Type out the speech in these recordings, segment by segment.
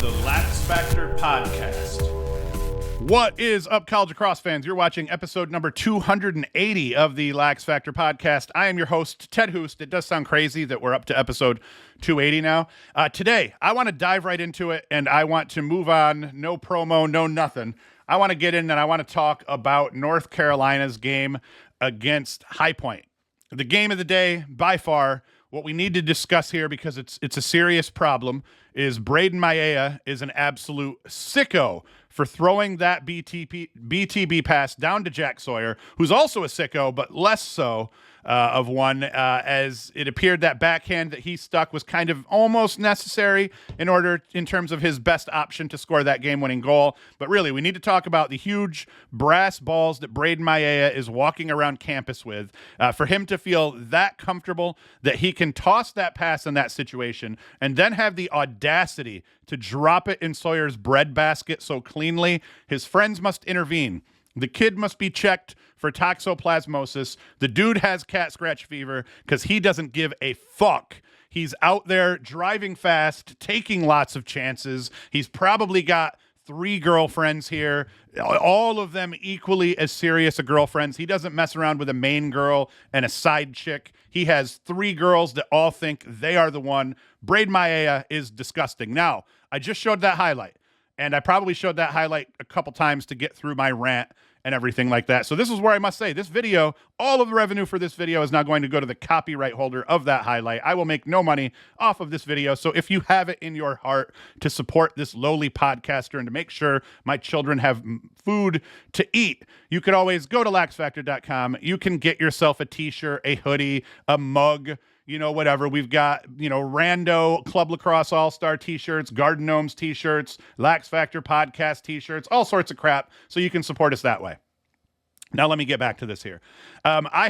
the LaxFactor podcast. What is up, college lacrosse fans? You're watching episode number 280 of the LaxFactor podcast. I am your host, Ted Hoost. It does sound crazy that we're up to episode 280 now. Today, I want to dive right into it, and I want to move on. No promo, no nothing. I want to get in and I want to talk about North Carolina's game against High Point. The game of the day, by far, what we need to discuss here, because it's a serious problem, is Braden Maia is an absolute sicko for throwing that BTB pass down to Jack Sawyer, who's also a sicko, but less so of one, as it appeared that backhand that he stuck was kind of almost necessary in terms of his best option to score that game-winning goal. But really, we need to talk about the huge brass balls that Braden Maia is walking around campus with. For him to feel that comfortable that he can toss that pass in that situation and then have the audacity to drop it in Sawyer's breadbasket so cleanly, his friends must intervene. The kid must be checked for toxoplasmosis. The dude has cat scratch fever because he doesn't give a fuck. He's out there driving fast, taking lots of chances. He's probably got 3 girlfriends here, all of them equally as serious as girlfriends. He doesn't mess around with a main girl and a side chick. He has 3 girls that all think they are the one. Braden Maia is disgusting. Now, I just showed that highlight, and I probably showed that highlight a couple times to get through my rant and everything like that. So this is where I must say, this video, all of the revenue for this video is now going to go to the copyright holder of that highlight. I will make no money off of this video. So if you have it in your heart to support this lowly podcaster and to make sure my children have food to eat, you could always go to laxfactor.com. You can get yourself a t-shirt, a hoodie, a mug, whatever. We've got, Rando Club Lacrosse All-Star t-shirts, Garden Gnomes t-shirts, LaxFactor podcast t-shirts, all sorts of crap, so you can support us that way. Now let me get back to this here. I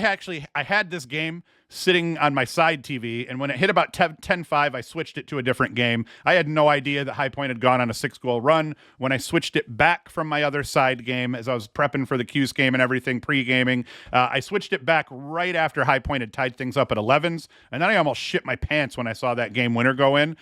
had this game sitting on my side TV, and when it hit about 10-5, I switched it to a different game. I had no idea that High Point had gone on a 6-goal run. When I switched it back from my other side game, as I was prepping for the Cuse game and everything, pre-gaming, I switched it back right after High Point had tied things up at 11s, and then I almost shit my pants when I saw that game winner go in.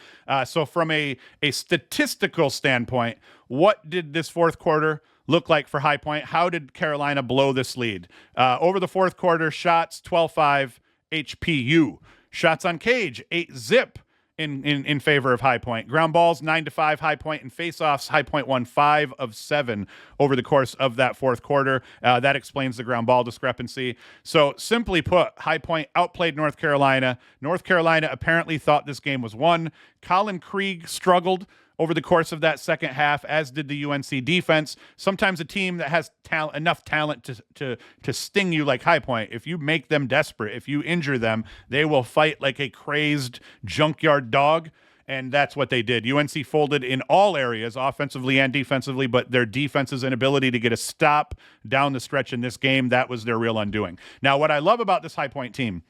So from a statistical standpoint, what did this fourth quarter look like for High Point? How did Carolina blow this lead? Over the fourth quarter, shots 12-5 HPU. Shots on cage 8-zip in favor of High Point. Ground balls 9-5 High Point, and faceoffs High Point won 5 of 7 over the course of that fourth quarter. That explains the ground ball discrepancy. So simply put, High Point outplayed North Carolina. North Carolina apparently thought this game was won. Colin Krieg struggled over the course of that second half, as did the UNC defense. Sometimes a team that has enough talent to sting you like High Point, if you make them desperate, if you injure them, they will fight like a crazed junkyard dog, and that's what they did. UNC folded in all areas, offensively and defensively, but their defense's inability to get a stop down the stretch in this game, that was their real undoing. Now, what I love about this High Point team,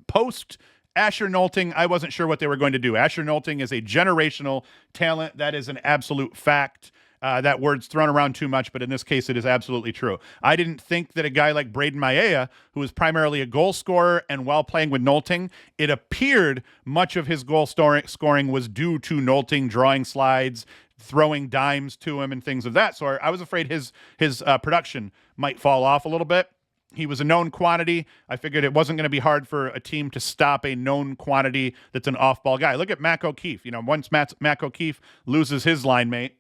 post Asher Nolting, I wasn't sure what they were going to do. Asher Nolting is a generational talent. That is an absolute fact. That word's thrown around too much, but in this case, it is absolutely true. I didn't think that a guy like Braden Maia, who is primarily a goal scorer and while playing with Nolting, it appeared much of his goal scoring was due to Nolting drawing slides, throwing dimes to him and things of that sort. I was afraid his production might fall off a little bit. He was a known quantity. I figured it wasn't going to be hard for a team to stop a known quantity that's an off-ball guy. Look at Mac O'Keefe. Once Mac O'Keefe loses his line mate,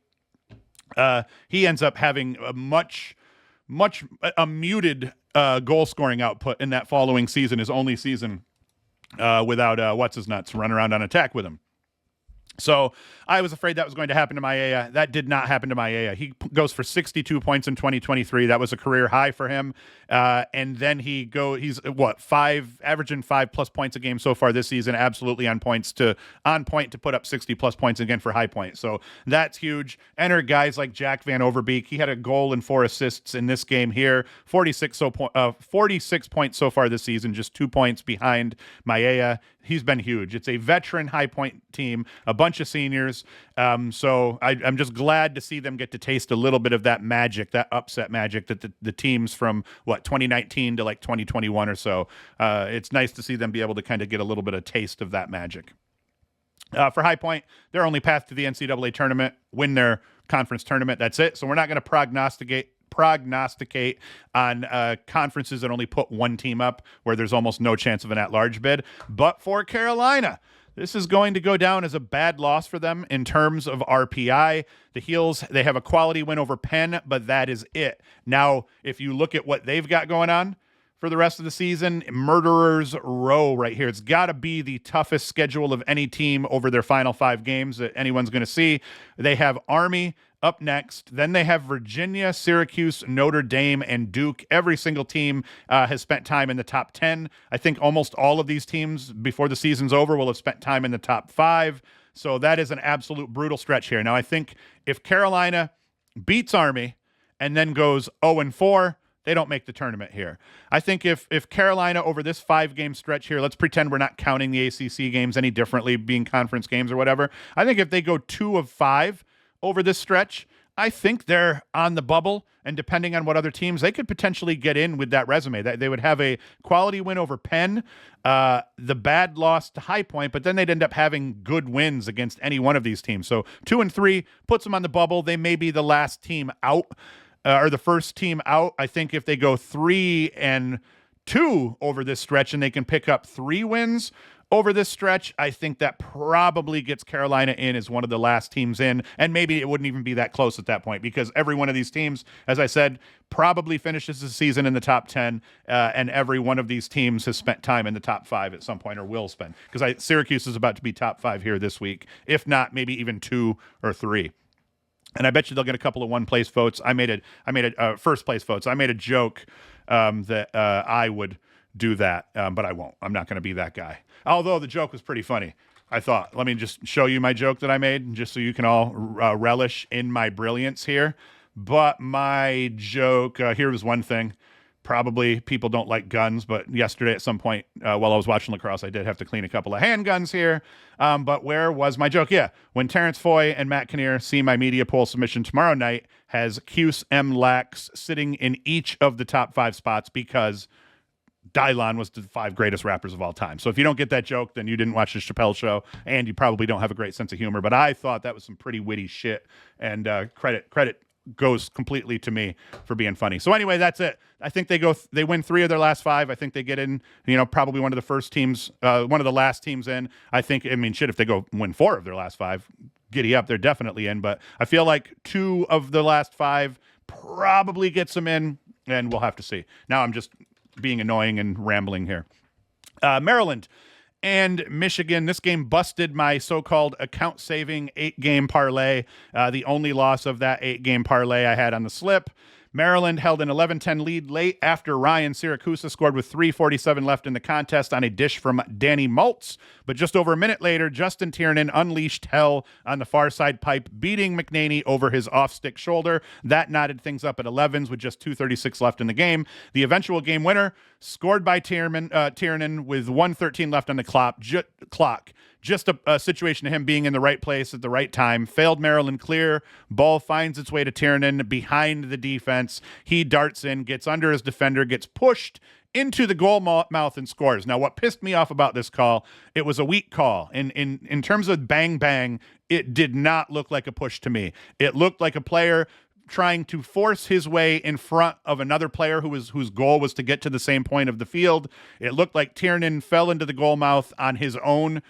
he ends up having a much muted goal-scoring output in that following season, his only season without what's-his-nuts run around on attack with him. So I was afraid that was going to happen to Maia. That did not happen to Maia. He goes for 62 points in 2023. That was a career high for him. And then he's averaging 5+ points a game so far this season. Absolutely on point to put up 60+ points again for High Point. So that's huge. Enter guys like Jack Van Overbeek. He had a goal and 4 assists in this game here. 46 points so far this season, just 2 points behind Maia. He's been huge. It's a veteran High Point team, a bunch of seniors. So I'm just glad to see them get to taste a little bit of that magic, that upset magic that the teams from 2019 to 2021 or so. It's nice to see them be able to kind of get a little bit of taste of that magic. For High Point, their only path to the NCAA tournament, win their conference tournament. That's it. So we're not going to prognosticate on conferences that only put one team up where there's almost no chance of an at-large bid. But for Carolina, this is going to go down as a bad loss for them in terms of RPI. The Heels, they have a quality win over Penn, but that is it. Now, if you look at what they've got going on for the rest of the season, Murderers Row right here. It's got to be the toughest schedule of any team over their final 5 games that anyone's going to see. They have Army up next. Then they have Virginia, Syracuse, Notre Dame, and Duke. Every single team has spent time in the top 10. I think almost all of these teams before the season's over will have spent time in the top 5. So that is an absolute brutal stretch here. Now, I think if Carolina beats Army and then goes 0-4, they don't make the tournament here. I think if Carolina over this 5-game stretch here, let's pretend we're not counting the ACC games any differently, being conference games or whatever. I think if they go 2 of 5 over this stretch, I think they're on the bubble. And depending on what other teams, they could potentially get in with that resume. That they would have a quality win over Penn, the bad loss to High Point, but then they'd end up having good wins against any one of these teams. So 2-3 puts them on the bubble. They may be the last team out. Or the first team out. I think if they go 3-2 over this stretch and they can pick up 3 wins over this stretch, I think that probably gets Carolina in as one of the last teams in. And maybe it wouldn't even be that close at that point because every one of these teams, as I said, probably finishes the season in the top 10. And every one of these teams has spent time in the top 5 at some point or will spend. Because Syracuse is about to be top 5 here this week. If not, maybe even 2 or 3. And I bet you they'll get a couple of one-place votes. I made a first-place votes. I made a joke that I would do that, but I won't. I'm not going to be that guy. Although the joke was pretty funny. I thought, let me just show you my joke that I made, just so you can all relish in my brilliance here. But my joke, here was one thing. Probably people don't like guns, but yesterday at some point while I was watching lacrosse, I did have to clean a couple of handguns here. But where was my joke? Yeah, when Terrence Foy and Matt Kinnear see my media poll submission tomorrow night, has Cuse, Lax sitting in each of the top 5 spots because Dylon was the 5 greatest rappers of all time. So if you don't get that joke, then you didn't watch the Chappelle Show, and you probably don't have a great sense of humor. But I thought that was some pretty witty shit, and credit goes completely to me for being funny. So anyway, that's it. I think they win 3 of their last 5. I think they get in, probably one of the first teams, one of the last teams in. If they go win 4 of their last 5, giddy up, they're definitely in. But I feel like 2 of the last 5 probably gets them in, and we'll have to see. Now I'm just being annoying and rambling here. Maryland and Michigan. This game busted my so-called account-saving 8-game parlay. The only loss of that 8-game parlay I had on the slip. Maryland held an 11-10 lead late after Ryan Syracuse scored with 3:47 left in the contest on a dish from Danny Maltz. But just over a minute later, Justin Tiernan unleashed hell on the far side pipe, beating McNaney over his off-stick shoulder. That knotted things up at 11s with just 2:36 left in the game. The eventual game winner, scored by Tiernan with 1:13 left on the clock. Just a situation of him being in the right place at the right time. Failed Maryland clear. Ball finds its way to Tiernan behind the defense. He darts in, gets under his defender, gets pushed into the goal mouth and scores. Now, what pissed me off about this call, it was a weak call. In terms of bang bang, it did not look like a push to me. It looked like a player trying to force his way in front of another player whose goal was to get to the same point of the field. It looked like Tiernan fell into the goal mouth on his own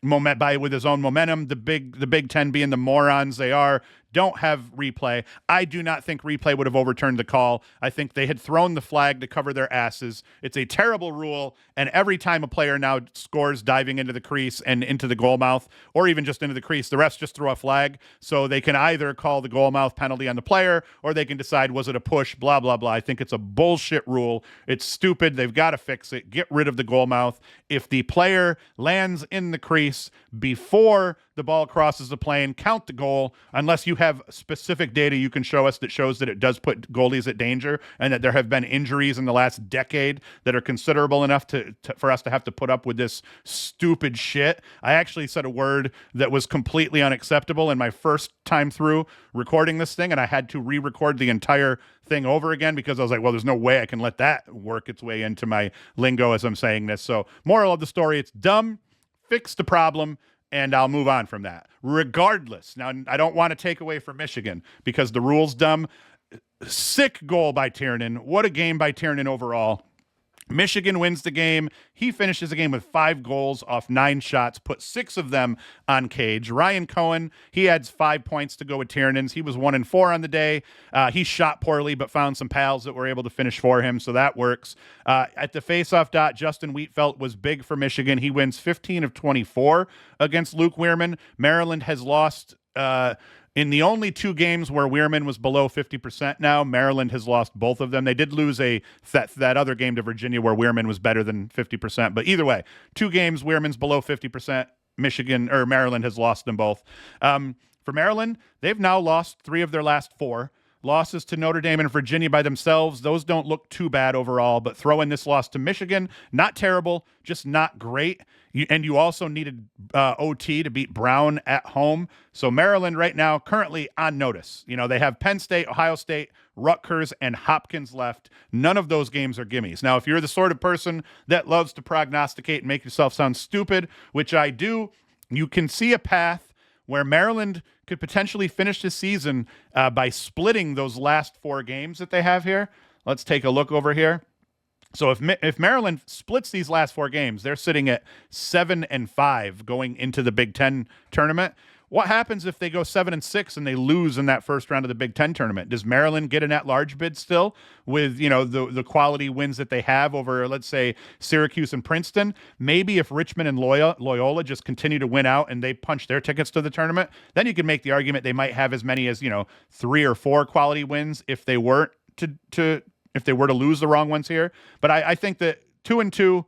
with his own momentum. The Big Ten, being the morons they are, don't have replay. I do not think replay would have overturned the call. I think they had thrown the flag to cover their asses. It's a terrible rule, and every time a player now scores diving into the crease and into the goal mouth, or even just into the crease, the refs just throw a flag, so they can either call the goal mouth penalty on the player, or they can decide, was it a push, blah, blah, blah. I think it's a bullshit rule. It's stupid. They've got to fix it. Get rid of the goal mouth. If the player lands in the crease before the ball crosses the plane, count the goal, unless you have specific data you can show us that shows that it does put goalies at danger and that there have been injuries in the last decade that are considerable enough for us to have to put up with this stupid shit. I actually said a word that was completely unacceptable in my first time through recording this thing, and I had to re-record the entire thing over again because I was like, well, there's no way I can let that work its way into my lingo as I'm saying this. So moral of the story, it's dumb. Fix the problem and I'll move on from that. Regardless, now I don't want to take away from Michigan because the rule's dumb. Sick goal by Tiernan. What a game by Tiernan overall. Michigan wins the game. He finishes the game with 5 goals off 9 shots, put 6 of them on cage. Ryan Cohen, he adds 5 points to go with Tiernan's. He was 1-4 on the day. He shot poorly, but found some pals that were able to finish for him, so that works. At the faceoff dot, Justin Wheatfeld was big for Michigan. He wins 15 of 24 against Luke Weirman. Maryland has lost in the only 2 games where Weirman was below 50% now. Maryland has lost both of them. They did lose that other game to Virginia where Weirman was better than 50%. But either way, 2 games, Weirman's below 50%. Maryland has lost them both. For Maryland, they've now lost 3 of their last 4. Losses to Notre Dame and Virginia by themselves, those don't look too bad overall, but throw in this loss to Michigan, not terrible, just not great. And you also needed OT to beat Brown at home. So Maryland right now currently on notice. They have Penn State, Ohio State, Rutgers, and Hopkins left. None of those games are gimmies. Now, if you're the sort of person that loves to prognosticate and make yourself sound stupid, which I do, you can see a path where Maryland could potentially finish the season by splitting those last 4 games that they have here. Let's take a look over here. So if Maryland splits these last 4 games, they're sitting at 7-5 going into the Big Ten tournament. What happens if they go 7-6 and they lose in that first round of the Big Ten tournament? Does Maryland get an at-large bid still with the quality wins that they have over, let's say, Syracuse and Princeton? Maybe if Richmond and Loyola just continue to win out and they punch their tickets to the tournament, then you can make the argument they might have as many as 3 or 4 quality wins if they were to lose the wrong ones here. But I think that 2-2.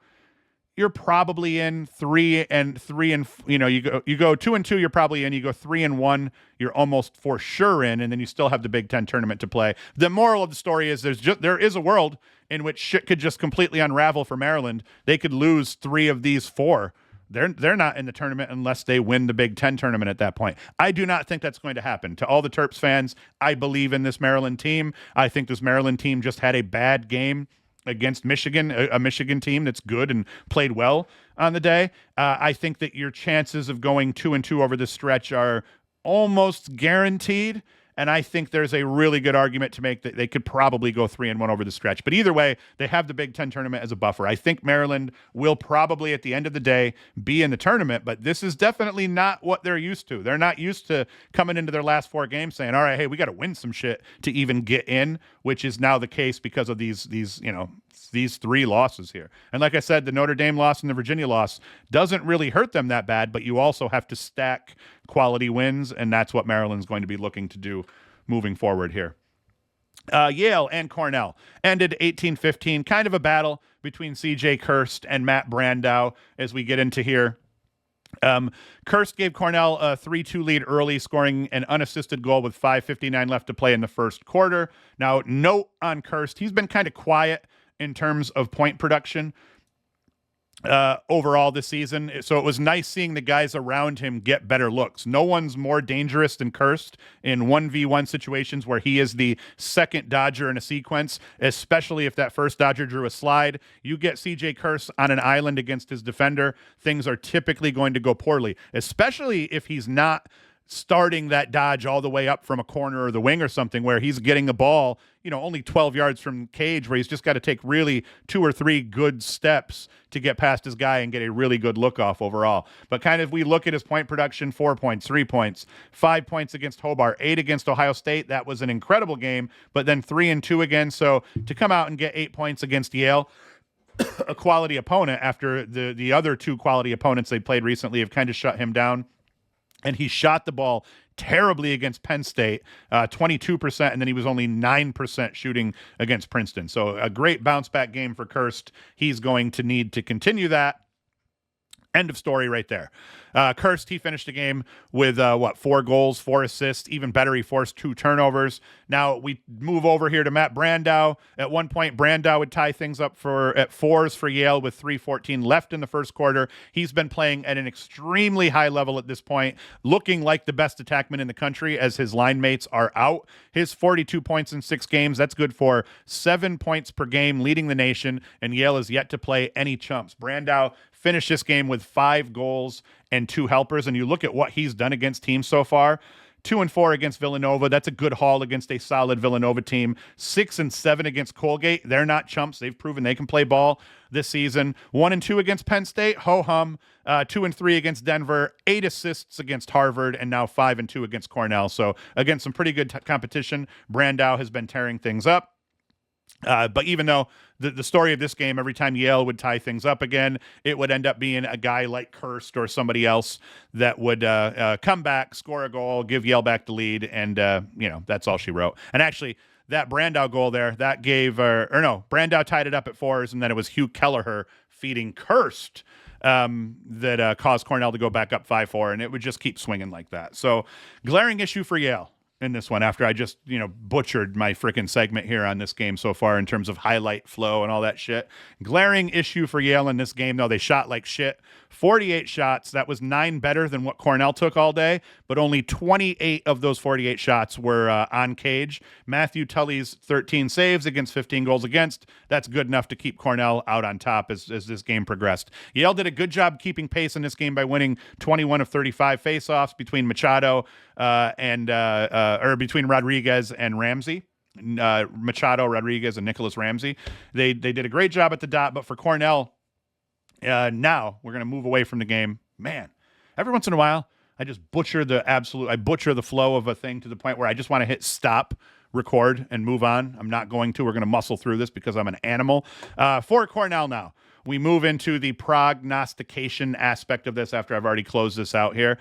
You're probably in 3 and 3 and you go 2-2, you're probably in. You go 3-1, you're almost for sure in, and then you still have the Big Ten tournament to play. The moral of the story is there is a world in which shit could just completely unravel for Maryland. They could lose 3 of these 4. They're not in the tournament unless they win the Big Ten tournament at that point. I do not think that's going to happen. To all the Terps fans, I believe in this Maryland team. I think this Maryland team just had a bad game against Michigan, a Michigan team that's good and played well on the day. I think that your chances of going 2-2 over this stretch are almost guaranteed. And I think there's a really good argument to make that they could probably go 3-1 over the stretch. But either way, they have the Big Ten tournament as a buffer. I think Maryland will probably, at the end of the day, be in the tournament, but this is definitely not what they're used to. They're not used to coming into their last 4 games saying, all right, hey, we got to win some shit to even get in, which is now the case because of these 3 losses here. And like I said, the Notre Dame loss and the Virginia loss doesn't really hurt them that bad, but you also have to stack quality wins, and that's what Maryland's going to be looking to do moving forward here. Yale and Cornell ended 18-15, kind of a battle between C.J. Kirst and Matt Brandow as we get into here. Kirst gave Cornell a 3-2 lead early, scoring an unassisted goal with 5:59 left to play in the first quarter. Now, note on Kirst, he's been kind of quiet in terms of point production overall this season. So it was nice seeing the guys around him get better looks. No one's more dangerous than Kirst in 1v1 situations where he is the second Dodger in a sequence, especially if that first Dodger drew a slide. You get CJ Kirst on an island against his defender, things are typically going to go poorly, especially if he's not starting that dodge all the way up from a corner or the wing or something where he's getting the ball, only 12 yards from cage, where he's just got to take really 2 or 3 good steps to get past his guy and get a really good look off overall. But kind of we look at his point production, 4 points, 3 points, 5 points against Hobart, 8 against Ohio State. That was an incredible game, but then 3 and 2 again. So to come out and get 8 points against Yale, a quality opponent after the other 2 quality opponents they played recently have kind of shut him down. And he shot the ball terribly against Penn State, 22%, and then he was only 9% shooting against Princeton. So a great bounce-back game for Kirst. He's going to need to continue that. End of story right there. Kirst, he finished the game with, 4 goals, 4 assists. Even better, he forced 2 turnovers. Now we move over here to Matt Brandow. At one point, Brandow would tie things up at 4s for Yale with 3:14 left in the first quarter. He's been playing at an extremely high level at this point, looking like the best attackman in the country as his line mates are out. His 42 points in 6 games, that's good for 7 points per game, leading the nation, and Yale is yet to play any chumps. Brandow finished this game with 5 goals and 2 helpers, and you look at what he's done against teams so far, 2-4 against Villanova. That's a good haul against a solid Villanova team. 6-7 against Colgate. They're not chumps. They've proven they can play ball this season. 1-2 against Penn State. Ho-hum. 2-3 against Denver. 8 assists against Harvard, and now 5-2 against Cornell. So, again, some pretty good competition. Brandow has been tearing things up. But even though the story of this game, every time Yale would tie things up again, it would end up being a guy like Kirst or somebody else that would come back, score a goal, give Yale back the lead, and, that's all she wrote. And actually, that Brandow goal there, that gave, Brandow tied it up at 4s, and then it was Hugh Kelleher feeding Kirst that caused Cornell to go back up 5-4, and it would just keep swinging like that. So, glaring issue for Yale in this one, after I just, butchered my freaking segment here on this game so far in terms of highlight flow and all that shit. Glaring issue for Yale in this game, though. They shot like shit. 48 shots. That was 9 better than what Cornell took all day, but only 28 of those 48 shots were on cage. Matthew Tully's 13 saves against 15 goals against. That's good enough to keep Cornell out on top as this game progressed. Yale did a good job keeping pace in this game by winning 21 of 35 faceoffs between Machado between Rodriguez and Ramsey. Machado, Rodriguez, and Nicholas Ramsey. They did a great job at the dot, but for Cornell, now we're going to move away from the game. Man, every once in a while, I just butcher the flow of a thing to the point where I just want to hit stop, record, and move on. I'm not going to. We're going to muscle through this because I'm an animal. For Cornell now, we move into the prognostication aspect of this after I've already closed this out here.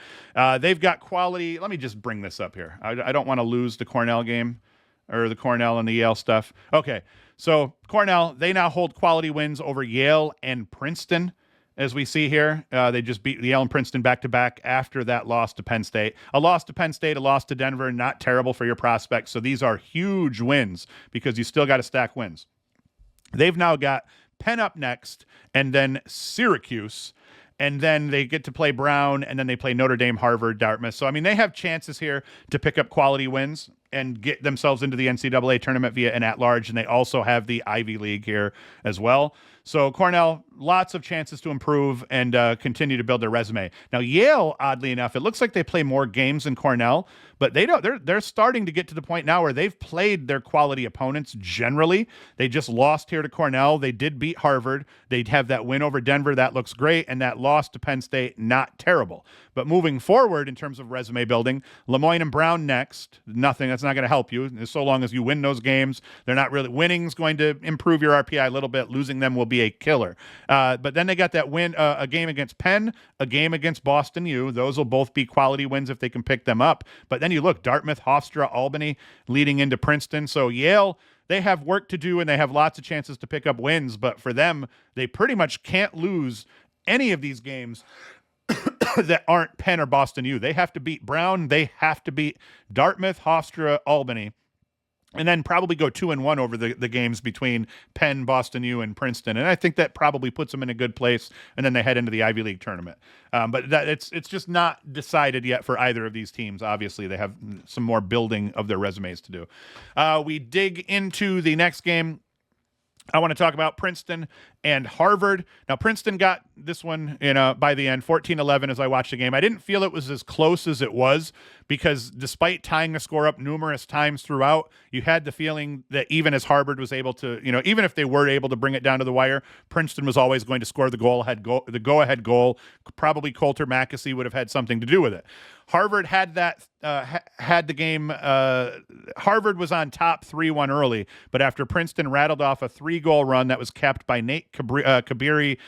They've got quality. Let me just bring this up here. I don't want to lose the Cornell game or the Cornell and the Yale stuff. Okay, so Cornell, they now hold quality wins over Yale and Princeton, as we see here. They just beat Yale and Princeton back-to-back after that loss to Penn State. A loss to Penn State, a loss to Denver, not terrible for your prospects. So these are huge wins because you still got to stack wins. They've now got Penn up next, and then Syracuse, and then they get to play Brown, and then they play Notre Dame, Harvard, Dartmouth. So, I mean, they have chances here to pick up quality wins and get themselves into the NCAA tournament via an at-large, and they also have the Ivy League here as well. So Cornell, lots of chances to improve and continue to build their resume. Now, Yale, oddly enough, it looks like they play more games than Cornell, but they're starting to get to the point now where they've played their quality opponents generally. They just lost here to Cornell. They did beat Harvard. They'd have that win over Denver. That looks great. And that loss to Penn State, not terrible. But moving forward in terms of resume building, Lemoyne and Brown next, nothing. That's not going to help you. So long as you win those games, they're not really winning's going to improve your RPI a little bit. Losing them will be a killer. But then they got that win, a game against Penn, a game against Boston U. Those will both be quality wins if they can pick them up. But then you look, Dartmouth, Hofstra, Albany, leading into Princeton. So Yale, they have work to do, and they have lots of chances to pick up wins. But for them, they pretty much can't lose any of these games that aren't Penn or Boston U. They have to beat Brown. They have to beat Dartmouth, Hofstra, Albany, and then probably go 2-1 over the games between Penn, Boston U, and Princeton. And I think that probably puts them in a good place, and then they head into the Ivy League tournament. But it's just not decided yet for either of these teams. Obviously, they have some more building of their resumes to do. We dig into the next game. I want to talk about Princeton and Harvard. Now, Princeton got this one by the end, 14-11 as I watched the game. I didn't feel it was as close as it was because despite tying the score up numerous times throughout, you had the feeling that even as Harvard was able to, even if they were able to bring it down to the wire, Princeton was always going to score the go-ahead goal. Probably Coulter Mackesy would have had something to do with it. Harvard had the game. Harvard was on top 3-1 early, but after Princeton rattled off a 3-goal run that was capped by Nate Kabiri,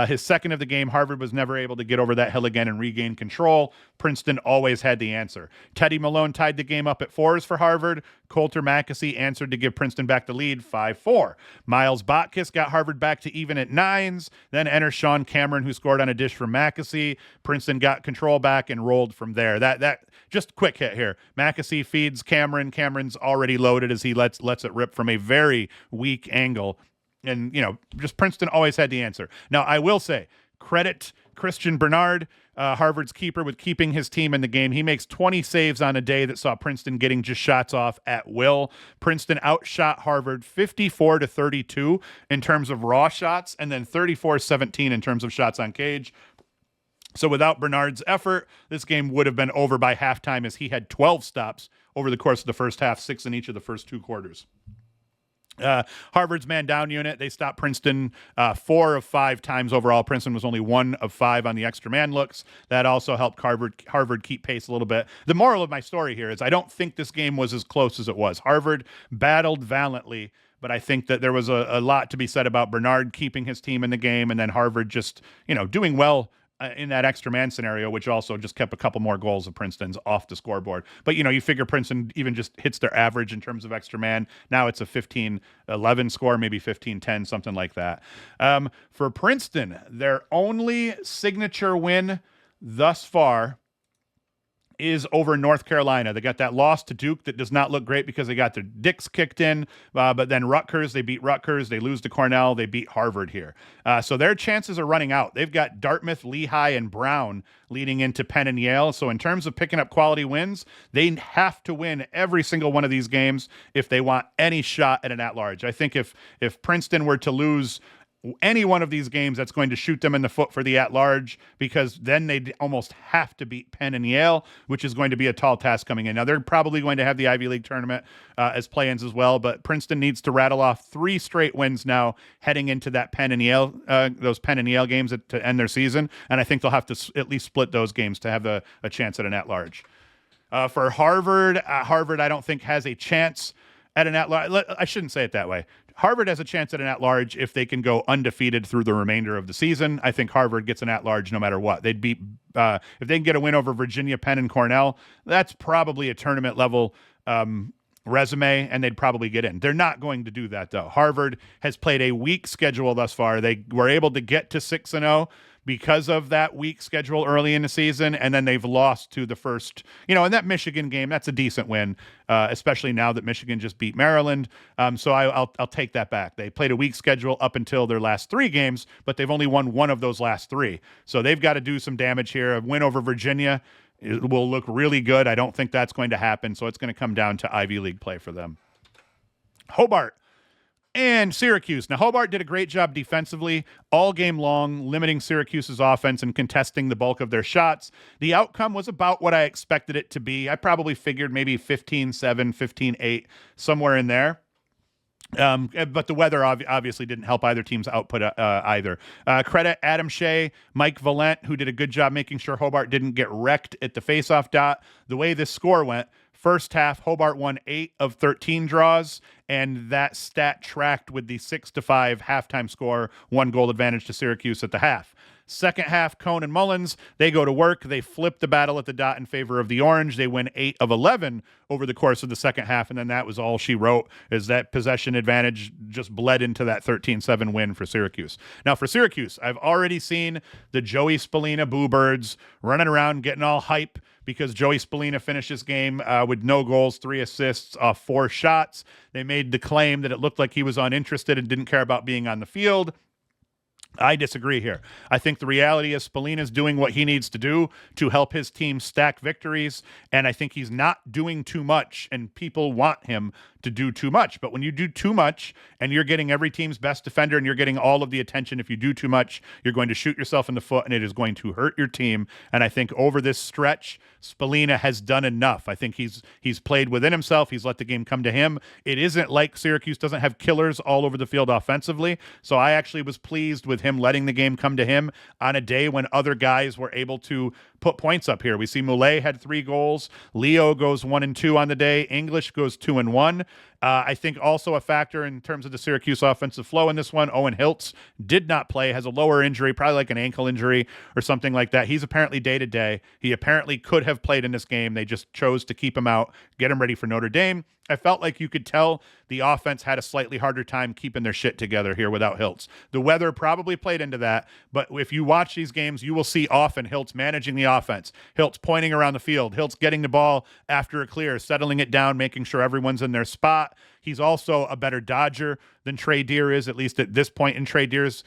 his second of the game, Harvard was never able to get over that hill again and regain control. Princeton always had the answer. Teddy Malone tied the game up at 4s for Harvard. Coulter Mackesy answered to give Princeton back the lead, 5-4. Miles Botkiss got Harvard back to even at 9s. Then enters Sean Cameron, who scored on a dish from Mackesy. Princeton got control back and rolled from there. That just quick hit here. Mackesy feeds Cameron. Cameron's already loaded as he lets it rip from a very weak angle. And, just Princeton always had the answer. Now, I will say, credit Christian Bernard, Harvard's keeper, with keeping his team in the game. He makes 20 saves on a day that saw Princeton getting just shots off at will. Princeton outshot Harvard 54-32 in terms of raw shots, and then 34-17 in terms of shots on cage. So without Bernard's effort, this game would have been over by halftime, as he had 12 stops over the course of the first half, 6 in each of the first 2 quarters. Harvard's man down unit, they stopped Princeton 4 of 5 times overall. Princeton was only 1 of 5 on the extra man looks. That also helped Harvard keep pace a little bit. The moral of my story here is I don't think this game was as close as it was. Harvard battled valiantly, but I think that there was a lot to be said about Bernard keeping his team in the game, and then Harvard just, doing well in that extra man scenario, which also just kept a couple more goals of Princeton's off the scoreboard. But, you figure Princeton even just hits their average in terms of extra man. Now it's a 15-11 score, maybe 15-10, something like that. For Princeton, their only signature win thus far is over North Carolina. They got that loss to Duke that does not look great because they got their dicks kicked in, but then Rutgers, they beat Rutgers, they lose to Cornell, they beat Harvard here. So their chances are running out. They've got Dartmouth, Lehigh, and Brown leading into Penn and Yale. So in terms of picking up quality wins, they have to win every single one of these games if they want any shot at an at-large. I think if Princeton were to lose any one of these games, that's going to shoot them in the foot for the at-large, because then they'd almost have to beat Penn and Yale, which is going to be a tall task coming in. Now, they're probably going to have the Ivy League tournament as play-ins as well, but Princeton needs to rattle off 3 straight wins now heading into that Penn and Yale, those Penn and Yale games to end their season, and I think they'll have to at least split those games to have a chance at an at-large. For Harvard, Harvard I don't think has a chance at an at-large. I shouldn't say it that way. Harvard has a chance at an at-large if they can go undefeated through the remainder of the season. I think Harvard gets an at-large no matter what. They'd beat if they can get a win over Virginia, Penn, and Cornell. That's probably a tournament level resume, and they'd probably get in. They're not going to do that though. Harvard has played a weak schedule thus far. They were able to get to 6-0 because of that weak schedule early in the season, and then they've lost to the first, and that Michigan game, that's a decent win, especially now that Michigan just beat Maryland. So I'll take that back. They played a weak schedule up until their last 3 games, but they've only won 1 of those last 3. So they've got to do some damage here. A win over Virginia will look really good. I don't think that's going to happen, so it's going to come down to Ivy League play for them. Hobart and Syracuse. Now, Hobart did a great job defensively all game long, limiting Syracuse's offense and contesting the bulk of their shots. The outcome was about what I expected it to be. I probably figured maybe 15-7, 15-8, somewhere in there. But the weather obviously didn't help either team's output either. Credit Adam Shea, Mike Valent, who did a good job making sure Hobart didn't get wrecked at the faceoff dot. The way this score went, first half, Hobart won 8 of 13 draws, and that stat tracked with the 6-5 halftime score, 1 goal advantage to Syracuse at the half. Second half, Cone and Mullins, they go to work. They flip the battle at the dot in favor of the Orange. They win 8 of 11 over the course of the second half, and then that was all she wrote, is that possession advantage just bled into that 13-7 win for Syracuse. Now, for Syracuse, I've already seen the Joey Spallina Boo Birds running around getting all hype because Joey Spallina finished his game with no goals, 3 assists off 4 shots. They made the claim that it looked like he was uninterested and didn't care about being on the field. I disagree here. I think the reality is Spallina's doing what he needs to do to help his team stack victories, and I think he's not doing too much, and people want him to do too much. But when you do too much and you're getting every team's best defender and you're getting all of the attention, if you do too much, you're going to shoot yourself in the foot and it is going to hurt your team. And I think over this stretch, Spallina has done enough. I think he's played within himself. He's let the game come to him. It isn't like Syracuse doesn't have killers all over the field offensively. So I actually was pleased with him letting the game come to him on a day when other guys were able to put points up here. We see Moulet had 3 goals. Leo goes 1-2 on the day. English goes 2-1. I think also a factor in terms of the Syracuse offensive flow in this one, Owen Hiltz did not play, has a lower injury, probably like an ankle injury or something like that. He's apparently day-to-day. He apparently could have played in this game. They just chose to keep him out, get him ready for Notre Dame. I felt like you could tell the offense had a slightly harder time keeping their shit together here without Hiltz. The weather probably played into that, but if you watch these games, you will see often Hiltz managing the offense, Hiltz pointing around the field, Hiltz getting the ball after a clear, settling it down, making sure everyone's in their spot. He's also a better dodger than Trey Deer is, at least at this point in Trey Deer's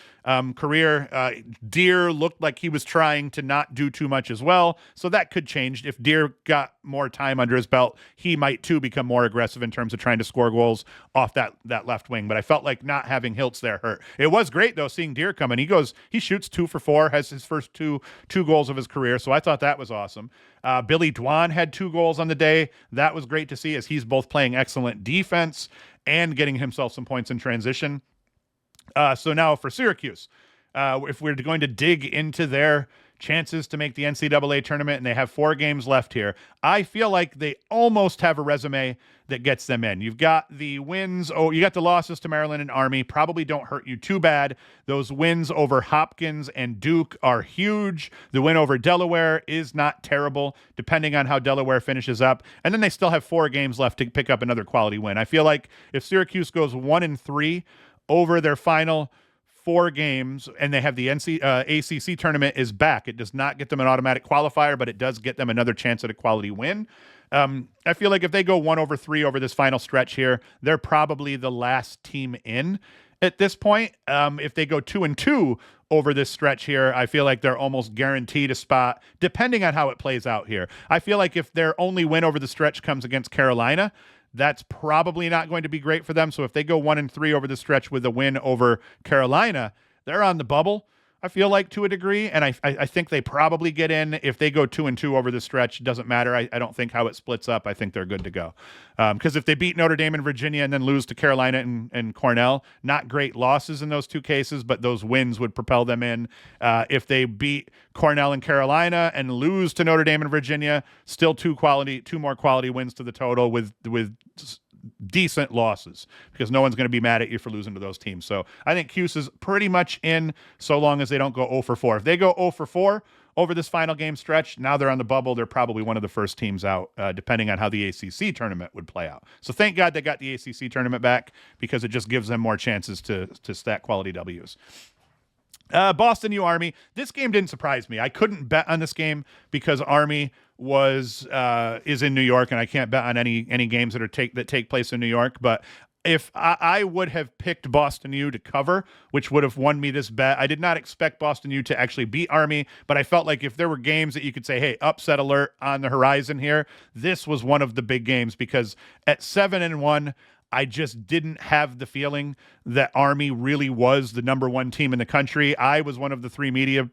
career. Deer looked like he was trying to not do too much as well, so that could change. If Deer got more time under his belt, he might too become more aggressive in terms of trying to score goals off that left wing. But I felt like not having Hiltz there hurt. It was great though seeing Deer come in. He shoots 2 for 4, has his first two goals of his career, so I thought that was awesome. Billy Dwan had 2 goals on the day. That was great to see, as he's both playing excellent defense and getting himself some points in transition. So now for Syracuse, if we're going to dig into their chances to make the NCAA tournament, and they have 4 games left here, I feel like they almost have a resume that gets them in. You've got the wins. Oh, you got the losses to Maryland and Army. Probably don't hurt you too bad. Those wins over Hopkins and Duke are huge. The win over Delaware is not terrible, depending on how Delaware finishes up. And then they still have 4 games left to pick up another quality win. I feel like if Syracuse goes 1-3 over their final 4 games, and they have the ACC tournament is back. It does not get them an automatic qualifier, but it does get them another chance at a quality win. I feel like if they go 1-3 over this final stretch here, they're probably the last team in at this point. If they go 2-2 over this stretch here, I feel like they're almost guaranteed a spot, depending on how it plays out here. I feel like if their only win over the stretch comes against Carolina, that's probably not going to be great for them. So if they go 1-3 over the stretch with a win over Carolina, they're on the bubble, I feel like, to a degree. And I think they probably get in. If they go 2-2 over the stretch, it doesn't matter. I don't think how it splits up. I think they're good to go. Because if they beat Notre Dame and Virginia and then lose to Carolina and Cornell, not great losses in those 2 cases, but those wins would propel them in. If they beat Cornell and Carolina and lose to Notre Dame and Virginia, still 2 more quality wins to the total with decent losses, because no one's going to be mad at you for losing to those teams. So I think Cuse is pretty much in, so long as they don't go 0 for 4. If they go 0 for 4 over this final game stretch, now they're on the bubble. They're probably one of the first teams out, depending on how the ACC tournament would play out. So thank God they got the ACC tournament back, because it just gives them more chances to stack quality W's. Boston U Army. This game didn't surprise me. I couldn't bet on this game because Army is in New York, and I can't bet on any games that take place in New York. But if I would have picked Boston U to cover, which would have won me this bet. I did not expect Boston U to actually beat Army, but I felt like if there were games that you could say, hey, upset alert on the horizon here, this was one of the big games, because at 7-1, I just didn't have the feeling that Army really was the number 1 team in the country. I was one of the 3 media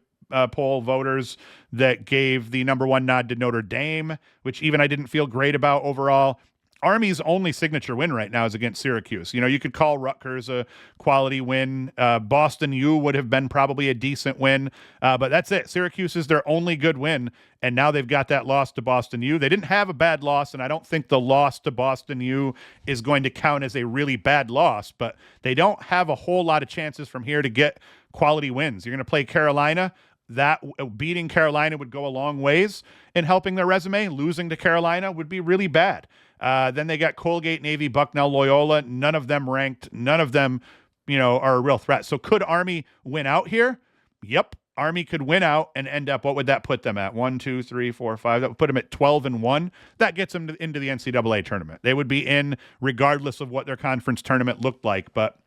poll voters that gave the number 1 nod to Notre Dame, which even I didn't feel great about overall. Army's only signature win right now is against Syracuse. You could call Rutgers a quality win. Boston U would have been probably a decent win, but that's it. Syracuse is their only good win, and now they've got that loss to Boston U. They didn't have a bad loss, and I don't think the loss to Boston U is going to count as a really bad loss, but they don't have a whole lot of chances from here to get quality wins. You're going to play Carolina. That beating Carolina would go a long ways in helping their resume. Losing to Carolina would be really bad. Then they got Colgate, Navy, Bucknell, Loyola. None of them ranked. None of them, are a real threat. So could Army win out here? Yep. Army could win out and end up, what would that put them at? 1, 2, 3, 4, 5. That would put them at 12-1. That gets them into the NCAA tournament. They would be in regardless of what their conference tournament looked like. But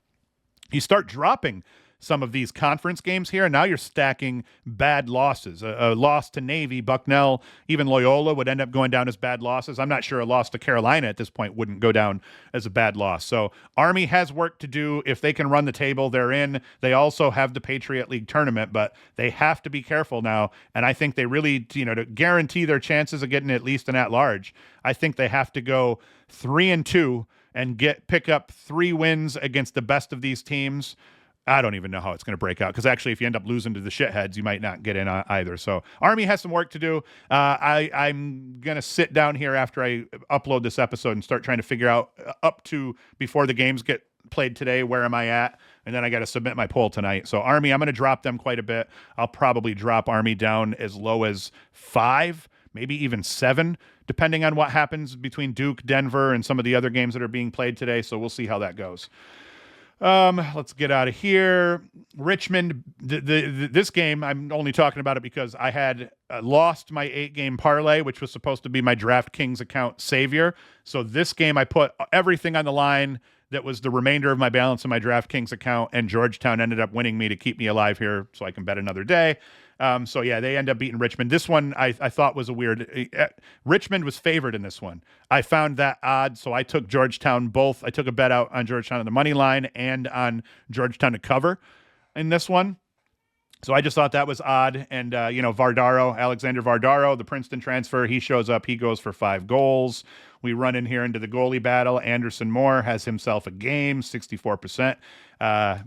you start dropping some of these conference games here, and now you're stacking bad losses. A loss to Navy, Bucknell, even Loyola would end up going down as bad losses. I'm not sure a loss to Carolina at this point wouldn't go down as a bad loss. So Army has work to do. If they can run the table, they're in. They also have the Patriot League tournament, but they have to be careful now. And I think they really, to guarantee their chances of getting at least an at-large, I think they have to go 3-2 and pick up 3 wins against the best of these teams. I don't even know how it's going to break out, because actually if you end up losing to the shitheads, you might not get in either. So Army has some work to do. I'm going to sit down here after I upload this episode and start trying to figure out up to before the games get played today, where am I at? And then I got to submit my poll tonight. So Army, I'm going to drop them quite a bit. I'll probably drop Army down as low as 5, maybe even 7, depending on what happens between Duke, Denver, and some of the other games that are being played today. So we'll see how that goes. Let's get out of here. Richmond, this game, I'm only talking about it because I had lost my 8-game parlay, which was supposed to be my DraftKings account savior. So this game, I put everything on the line that was the remainder of my balance in my DraftKings account, and Georgetown ended up winning me to keep me alive here so I can bet another day. So yeah, they end up beating Richmond. This one I thought was a weird. Richmond was favored in this one. I found that odd, so I took Georgetown both. I took a bet out on Georgetown on the money line and on Georgetown to cover in this one. So I just thought that was odd. And, Alexander Vardaro, the Princeton transfer, he shows up. He goes for 5 goals. We run in here into the goalie battle. Anderson Moore has himself a game, 64%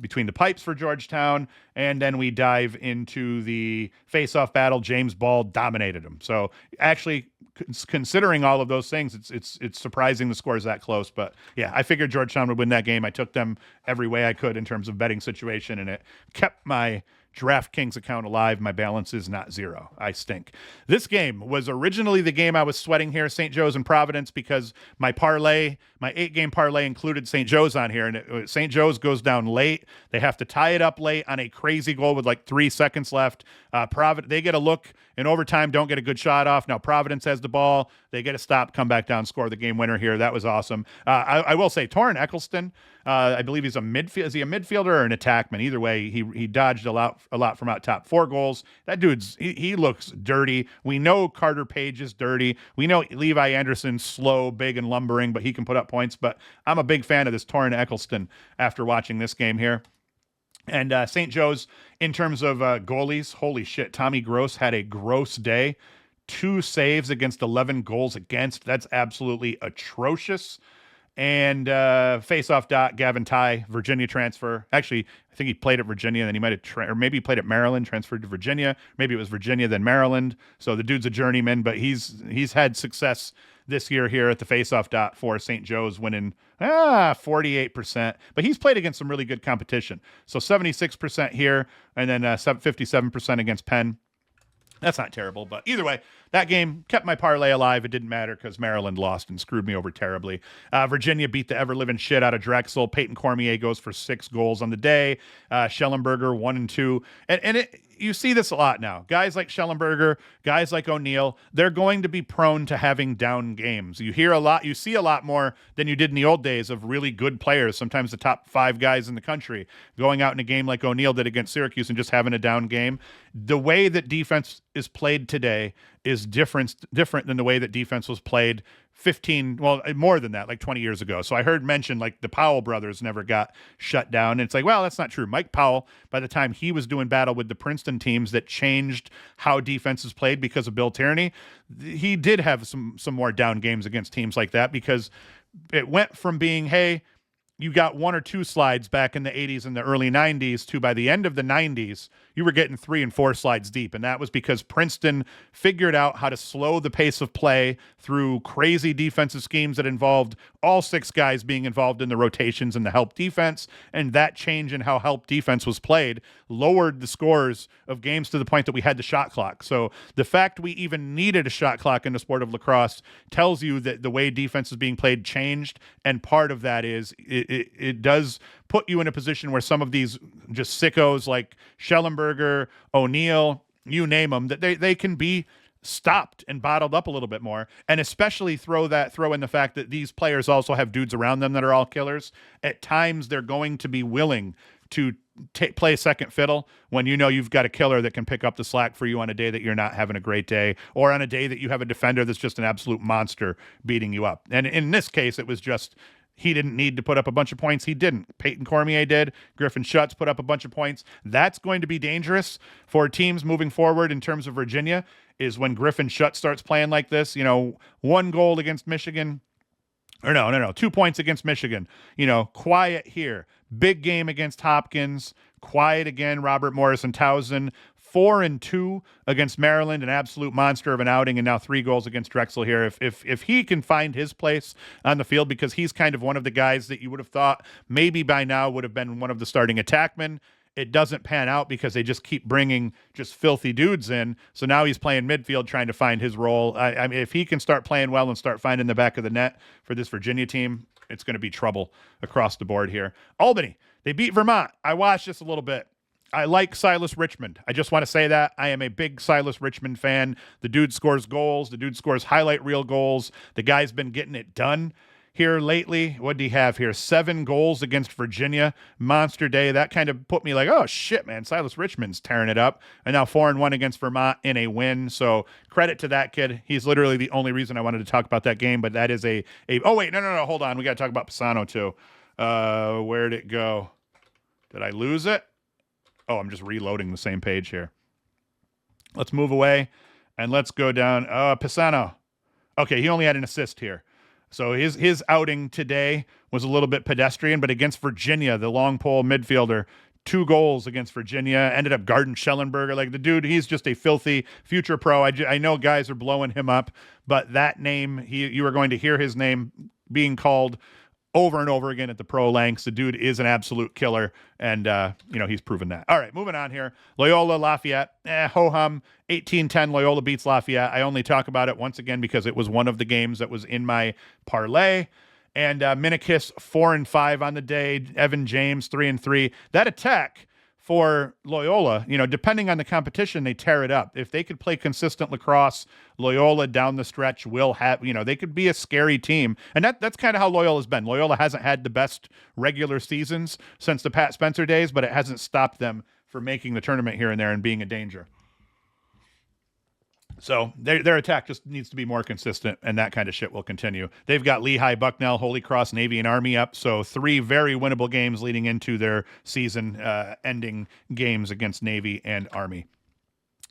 between the pipes for Georgetown. And then we dive into the face-off battle. James Ball dominated him. So actually, considering all of those things, it's surprising the score is that close. But yeah, I figured Georgetown would win that game. I took them every way I could in terms of betting situation, and it kept my DraftKings account alive. My balance is not zero. I stink. This game was originally the game I was sweating here, St. Joe's and Providence, because my 8-game parlay included St. Joe's on here, and St. Joe's goes down late. They have to tie it up late on a crazy goal with like 3 seconds left. They get a look in overtime, don't get a good shot off. Now Providence has the ball. They get a stop, come back down, score the game winner here. That was awesome. I will say, Torrin Eccleston, I believe he's a midfield. Is he a midfielder or an attackman? Either way, he dodged a lot from out top. 4 goals. That dude's he looks dirty. We know Carter Page is dirty. We know Levi Anderson's slow, big, and lumbering, but he can put up points. But I'm a big fan of this Torrin Eccleston after watching this game here. And St. Joe's, in terms of goalies, holy shit, Tommy Gross had a gross day. 2 saves against 11 goals against. That's absolutely atrocious. And face-off dot, Gavin Ty, Virginia transfer. Actually, I think he played at Virginia, then he might have, or maybe he played at Maryland, transferred to Virginia. Maybe it was Virginia, then Maryland. So the dude's a journeyman, but he's had success this year here at the face-off dot for St. Joe's, winning 48%. But he's played against some really good competition. So 76% here, and then 57% against Penn. That's not terrible, but either way, that game kept my parlay alive. It didn't matter because Maryland lost and screwed me over terribly. Virginia beat the ever-living shit out of Drexel. Peyton Cormier goes for 6 goals on the day. Schellenberger 1 and 2. And you see this a lot now. Guys like Schellenberger, guys like O'Neill, they're going to be prone to having down games. You see a lot more than you did in the old days of really good players, sometimes the top 5 guys in the country, going out in a game like O'Neill did against Syracuse and just having a down game. The way that defense is played today is different than the way that defense was played more than that, like 20 years ago. So I heard mention like the Powell brothers never got shut down. And it's like, well, that's not true. Mike Powell, by the time he was doing battle with the Princeton teams that changed how defense is played because of Bill Tierney, he did have some more down games against teams like that, because it went from being, hey, you got 1 or 2 slides back in the 80s and the early 90s to, by the end of the 90s, you were getting 3 and 4 slides deep. And that was because Princeton figured out how to slow the pace of play through crazy defensive schemes that involved all 6 guys being involved in the rotations and the help defense. And that change in how help defense was played lowered the scores of games to the point that we had the shot clock. So the fact we even needed a shot clock in the sport of lacrosse tells you that the way defense is being played changed. And part of that is it does put you in a position where some of these just sickos like Schellenberger, O'Neill, you name them, that they can be stopped and bottled up a little bit more. And especially throw in the fact that these players also have dudes around them that are all killers. At times they're going to be willing to play second fiddle when you know you've got a killer that can pick up the slack for you on a day that you're not having a great day, or on a day that you have a defender that's just an absolute monster beating you up. And in this case, it was just, he didn't need to put up a bunch of points. He didn't. Peyton Cormier did. Griffin Schutz put up a bunch of points. That's going to be dangerous for teams moving forward in terms of Virginia, is when Griffin Schutz starts playing like this. 1 goal against Michigan. Or no, 2 points against Michigan. Quiet here. Big game against Hopkins. Quiet again, Robert Morrison Towson. 4 and 2 against Maryland, an absolute monster of an outing, and now 3 goals against Drexel here. If he can find his place on the field, because he's kind of one of the guys that you would have thought maybe by now would have been one of the starting attackmen. It doesn't pan out because they just keep bringing just filthy dudes in. So now he's playing midfield, trying to find his role. I mean, if he can start playing well and start finding the back of the net for this Virginia team, it's going to be trouble across the board here. Albany They beat Vermont. I watched this a little bit. I like Silas Richmond. I just want to say that. I am a big Silas Richmond fan. The dude scores goals. The dude scores highlight reel goals. The guy's been getting it done here lately. What did he have here? 7 goals against Virginia. Monster day. That kind of put me like, oh, shit, man. Silas Richmond's tearing it up. And now 4-1 against Vermont in a win. So credit to that kid. He's literally the only reason I wanted to talk about that game. But that is oh, wait. No. Hold on. We got to talk about Pisano, too. Where'd it go? Did I lose it? Oh, I'm just reloading the same page here. Let's move away and let's go down. Pisano. Okay, he only had an assist here. So his outing today was a little bit pedestrian, but against Virginia, the long pole midfielder, 2 goals against Virginia, ended up guarding Schellenberger. Like the dude, he's just a filthy future pro. I know guys are blowing him up, but that name, you are going to hear his name being called over and over again at the pro lengths. The dude is an absolute killer, and he's proven that. All right, moving on here. Loyola, Lafayette, ho-hum, 18-10, Loyola beats Lafayette. I only talk about it once again because it was one of the games that was in my parlay. And Minikis, 4-5 on the day. Evan James, 3-3. That attack for Loyola, depending on the competition, they tear it up. If they could play consistent lacrosse, Loyola down the stretch will have, they could be a scary team. And that's kind of how Loyola's been. Loyola hasn't had the best regular seasons since the Pat Spencer days, but it hasn't stopped them from making the tournament here and there and being a danger. So their attack just needs to be more consistent, and that kind of shit will continue. They've got Lehigh, Bucknell, Holy Cross, Navy, and Army up. So 3 very winnable games leading into their season-ending games against Navy and Army.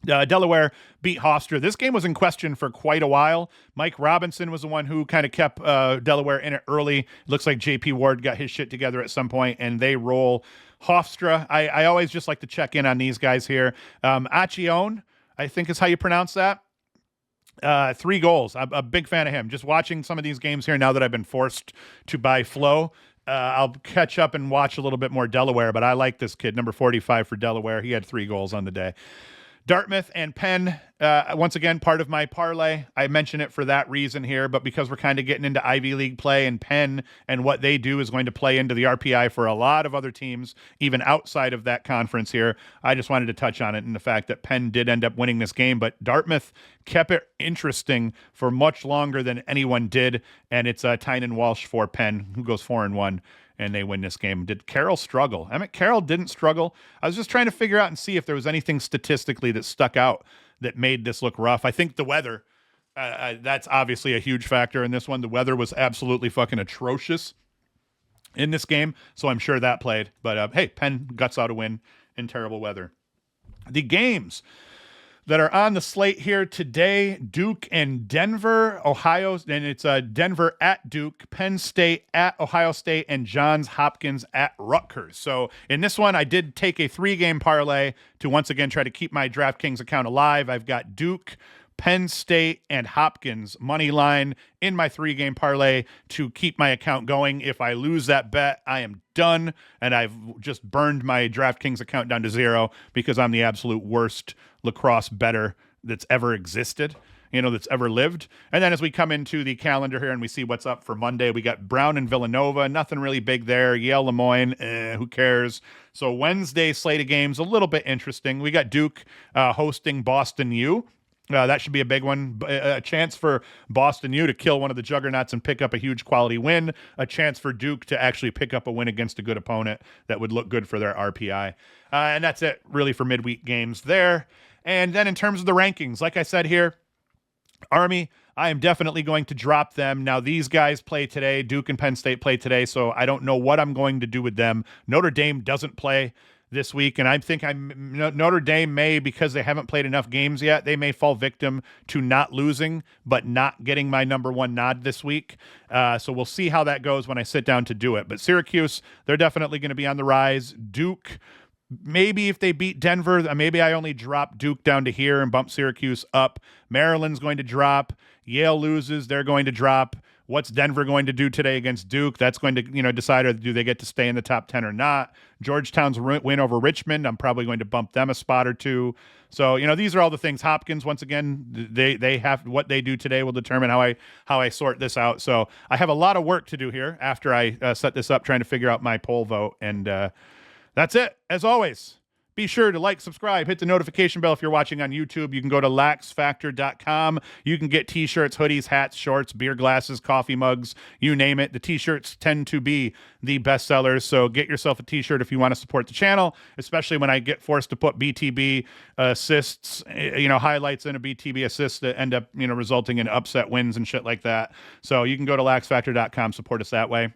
Delaware beat Hofstra. This game was in question for quite a while. Mike Robinson was the one who kind of kept Delaware in it early. Looks like J.P. Ward got his shit together at some point, and they roll Hofstra. I always just like to check in on these guys here. Achione, I think is how you pronounce that. 3 goals. I'm a big fan of him. Just watching some of these games here now that I've been forced to buy Flow. I'll catch up and watch a little bit more Delaware, but I like this kid, number 45 for Delaware. He had 3 goals on the day. Dartmouth and Penn, once again, part of my parlay. I mention it for that reason here, but because we're kind of getting into Ivy League play, and Penn and what they do is going to play into the RPI for a lot of other teams, even outside of that conference here. I just wanted to touch on it and the fact that Penn did end up winning this game, but Dartmouth kept it interesting for much longer than anyone did, and it's Tynan Walsh for Penn, who goes 4-1. And they win this game. Did Carroll struggle? I mean, Carroll didn't struggle. I was just trying to figure out and see if there was anything statistically that stuck out that made this look rough. I think the weather, that's obviously a huge factor in this one. The weather was absolutely fucking atrocious in this game, so I'm sure that played. But hey, Penn guts out a win in terrible weather. The games that are on the slate here today: Duke and Denver, Ohio, and it's Denver at Duke, Penn State at Ohio State, and Johns Hopkins at Rutgers. So in this one, I did take a 3-game parlay to once again try to keep my DraftKings account alive. I've got Duke, Penn State, and Hopkins money line in my 3-game parlay to keep my account going. If I lose that bet, I am done, and I've just burned my DraftKings account down to 0 because I'm the absolute worst lacrosse bettor that's ever existed, that's ever lived. And then as we come into the calendar here and we see what's up for Monday, we got Brown and Villanova, nothing really big there. Yale, Lemoyne, who cares? So Wednesday slate of games, a little bit interesting. We got Duke hosting Boston U. That should be a big one. A chance for Boston U to kill one of the juggernauts and pick up a huge quality win. A chance for Duke to actually pick up a win against a good opponent that would look good for their RPI. And that's it really for midweek games there. And then in terms of the rankings, like I said here, Army, I am definitely going to drop them. Now, these guys play today. Duke and Penn State play today, so I don't know what I'm going to do with them. Notre Dame doesn't play this week, and I think Notre Dame may, because they haven't played enough games yet, they may fall victim to not losing, but not getting my number 1 nod this week. So we'll see how that goes when I sit down to do it. But Syracuse, they're definitely going to be on the rise. Duke, maybe if they beat Denver, maybe I only drop Duke down to here and bump Syracuse up. Maryland's going to drop. Yale loses, they're going to drop. What's Denver going to do today against Duke? That's going to, decide, or do they get to stay in the top 10 or not? Georgetown's win over Richmond, I'm probably going to bump them a spot or two. So, these are all the things. Hopkins, once again, they have what they do today will determine how I sort this out. So I have a lot of work to do here after I set this up, trying to figure out my poll vote. And that's it. As always, be sure to like, subscribe, hit the notification bell if you're watching on YouTube. You can go to LaxFactor.com. You can get t-shirts, hoodies, hats, shorts, beer glasses, coffee mugs, you name it. The t-shirts tend to be the best sellers, so get yourself a t-shirt if you want to support the channel, especially when I get forced to put BTB assists, highlights in a BTB assist that end up, resulting in upset wins and shit like that. So you can go to LaxFactor.com, support us that way.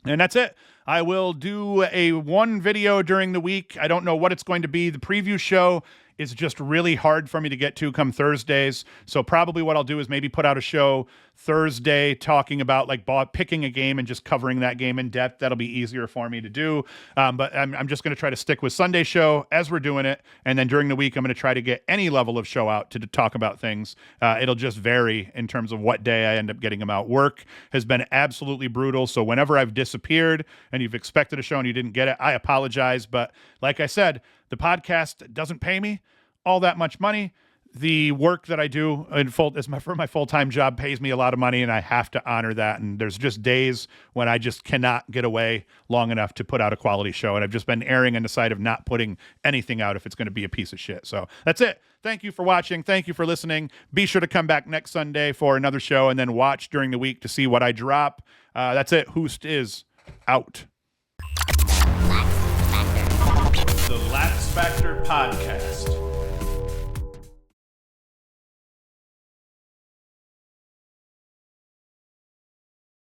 And that's it. I will do one video during the week. I don't know what it's going to be. The preview show is just really hard for me to get to come Thursdays. So probably what I'll do is maybe put out a show Thursday talking about picking a game and just covering that game in depth. That'll be easier for me to do. But I'm just going to try to stick with Sunday show as we're doing it. And then during the week, I'm going to try to get any level of show out to talk about things. It'll just vary in terms of what day I end up getting them out. Work has been absolutely brutal. So whenever I've disappeared and you've expected a show and you didn't get it, I apologize. But like I said, the podcast doesn't pay me all that much money. The work that I do for my full-time job pays me a lot of money, and I have to honor that. And there's just days when I just cannot get away long enough to put out a quality show. And I've just been erring on the side of not putting anything out if it's going to be a piece of shit. So that's it. Thank you for watching. Thank you for listening. Be sure to come back next Sunday for another show, and then watch during the week to see what I drop. That's it. Hoost is out. The LaxFactor Podcast.